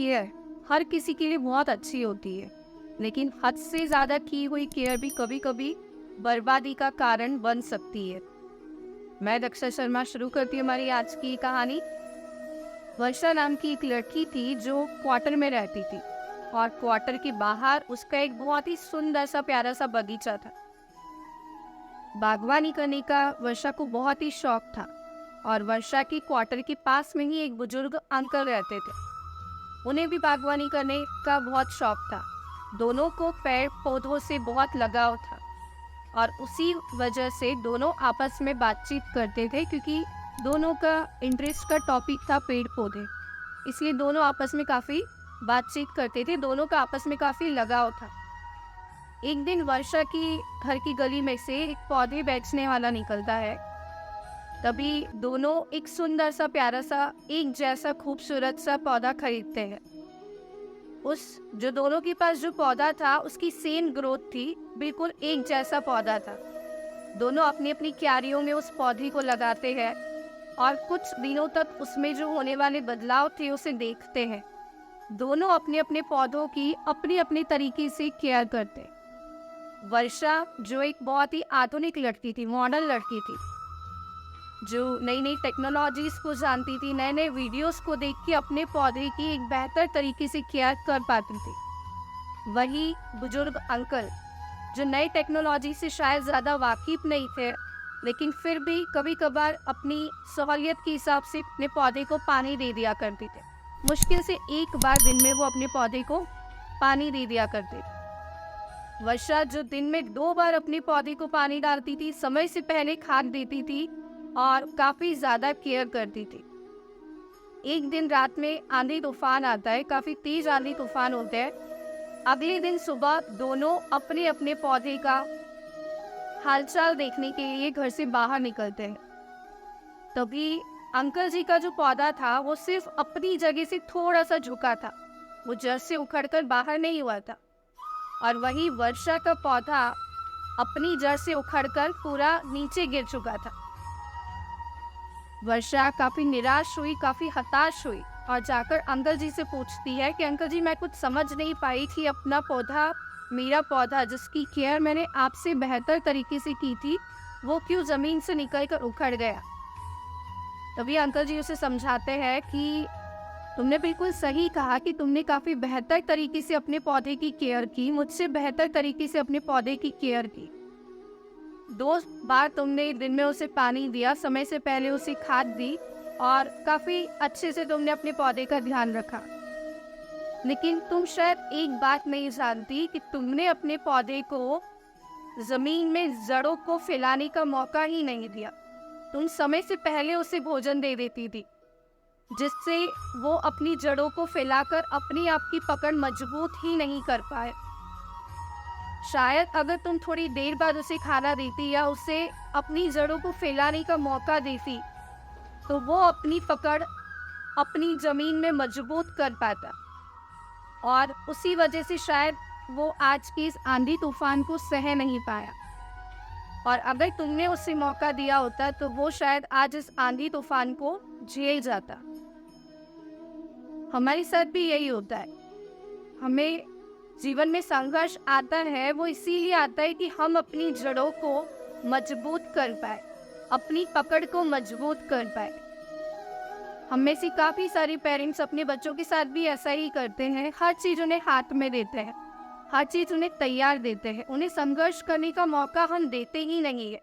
Care हर किसी के लिए बहुत अच्छी होती है, लेकिन हद से ज़्यादा की हुई केयर भी कभी कभी बर्बादी का कारण बन सकती है। मैं दक्षा शर्मा शुरू करती हूँ हमारी आज की कहानी। वर्षा नाम की एक लड़की थी जो क्वार्टर में रहती थी, और क्वार्टर के बाहर उसका एक बहुत ही सुंदर सा प्यारा सा बगीचा था। बागवानी करने का वर्षा को बहुत ही शौक था, और वर्षा की क्वार्टर के पास में ही एक बुजुर्ग अंकल रहते थे। उन्हें भी बागवानी करने का बहुत शौक था। दोनों को पेड़ पौधों से बहुत लगाव था, और उसी वजह से दोनों आपस में बातचीत करते थे, क्योंकि दोनों का इंटरेस्ट का टॉपिक था पेड़ पौधे। इसलिए दोनों आपस में काफ़ी बातचीत करते थे, दोनों का आपस में काफ़ी लगाव था। एक दिन वर्षा की घर की गली में से एक पौधे बेचने वाला निकलता है। तभी दोनों एक सुंदर सा प्यारा सा एक जैसा खूबसूरत सा पौधा खरीदते हैं। उस जो दोनों के पास जो पौधा था उसकी सेम ग्रोथ थी, बिल्कुल एक जैसा पौधा था। दोनों अपनी अपनी क्यारियों में उस पौधे को लगाते हैं, और कुछ दिनों तक उसमें जो होने वाले बदलाव थे उसे देखते हैं। दोनों अपने अपने पौधों की अपनी अपनी तरीके से केयर करते। वर्षा जो एक बहुत ही आधुनिक लड़की थी, मॉडर्न लड़की थी, जो नई नई टेक्नोलॉजीज को जानती थी, नए नए वीडियोस को देख के अपने पौधे की एक बेहतर तरीके से केयर कर पाती थी। वही बुजुर्ग अंकल जो नई टेक्नोलॉजी से शायद ज़्यादा वाकिफ नहीं थे, लेकिन फिर भी कभी कभार अपनी सहूलियत के हिसाब से अपने पौधे को पानी दे दिया करते थे। मुश्किल से एक बार दिन में वो अपने पौधे को पानी दे दिया करते थे। वर्षा जो दिन में 2 बार अपने पौधे को पानी डालती थी, समय से पहले खाद देती थी, और काफ़ी ज़्यादा केयर करती थी। एक दिन रात में आंधी तूफान आता है, काफ़ी तेज आंधी तूफान होते हैं। अगले दिन सुबह दोनों अपने अपने पौधे का हालचाल देखने के लिए घर से बाहर निकलते हैं। तभी अंकल जी का जो पौधा था वो सिर्फ अपनी जगह से थोड़ा सा झुका था, वो जड़ से उखड़कर बाहर नहीं हुआ था। और वही वर्षा का पौधा अपनी जड़ से उखड़कर पूरा नीचे गिर चुका था। वर्षा काफ़ी निराश हुई, काफ़ी हताश हुई, और जाकर अंकल जी से पूछती है कि अंकल जी, मैं कुछ समझ नहीं पाई कि अपना पौधा, मेरा पौधा जिसकी केयर मैंने आपसे बेहतर तरीके से की थी, वो क्यों ज़मीन से निकल कर उखड़ गया। तभी अंकल जी उसे समझाते हैं कि तुमने बिल्कुल सही कहा कि तुमने काफ़ी बेहतर तरीके से अपने पौधे की केयर की, मुझसे बेहतर तरीके से अपने पौधे की केयर की। 2 बार तुमने दिन में उसे पानी दिया, समय से पहले उसे खाद दी, और काफ़ी अच्छे से तुमने अपने पौधे का ध्यान रखा। लेकिन तुम शायद एक बात नहीं जानती कि तुमने अपने पौधे को ज़मीन में जड़ों को फैलाने का मौका ही नहीं दिया। तुम समय से पहले उसे भोजन दे देती थी, जिससे वो अपनी जड़ों को फैलाकर अपनी आप की पकड़ मजबूत ही नहीं कर पाए। शायद अगर तुम थोड़ी देर बाद उसे खाना देती या उसे अपनी जड़ों को फैलाने का मौका देती, तो वो अपनी पकड़ अपनी ज़मीन में मजबूत कर पाता, और उसी वजह से शायद वो आज की इस आंधी तूफान को सह नहीं पाया। और अगर तुमने उसे मौका दिया होता तो वो शायद आज इस आंधी तूफान को झेल जाता। हमारे साथ भी यही होता है। हमें जीवन में संघर्ष आता है, वो इसीलिए आता है कि हम अपनी जड़ों को मजबूत कर पाए, अपनी पकड़ को मजबूत कर पाए। हम में से काफ़ी सारे पेरेंट्स अपने बच्चों के साथ भी ऐसा ही करते हैं। हर चीज़ उन्हें हाथ में देते हैं, हर चीज़ उन्हें तैयार देते हैं, उन्हें संघर्ष करने का मौका हम देते ही नहीं है,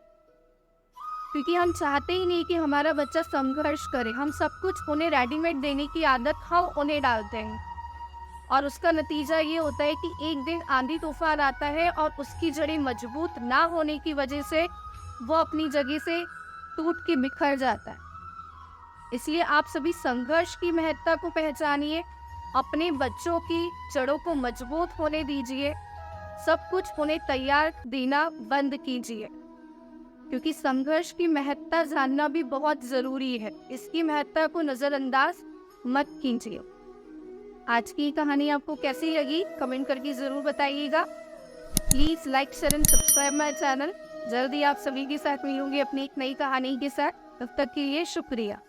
क्योंकि हम चाहते ही नहीं कि हमारा बच्चा संघर्ष करे। हम सब कुछ उन्हें रेडीमेड देने की आदत हम उन्हें डालते हैं, और उसका नतीजा ये होता है कि एक दिन आंधी तूफान आता है और उसकी जड़ें मजबूत ना होने की वजह से वो अपनी जगह से टूट के बिखर जाता है। इसलिए आप सभी संघर्ष की महत्ता को पहचानिए, अपने बच्चों की जड़ों को मजबूत होने दीजिए, सब कुछ उन्हें तैयार देना बंद कीजिए, क्योंकि संघर्ष की महत्ता जानना भी बहुत ज़रूरी है। इसकी महत्ता को नज़रअंदाज मत कीजिए। आज की कहानी आपको कैसी लगी कमेंट करके ज़रूर बताइएगा। Please like, share and subscribe my channel. जल्दी आप सभी के साथ मिलूंगी अपनी एक नई कहानी के साथ। तब तक के लिए शुक्रिया।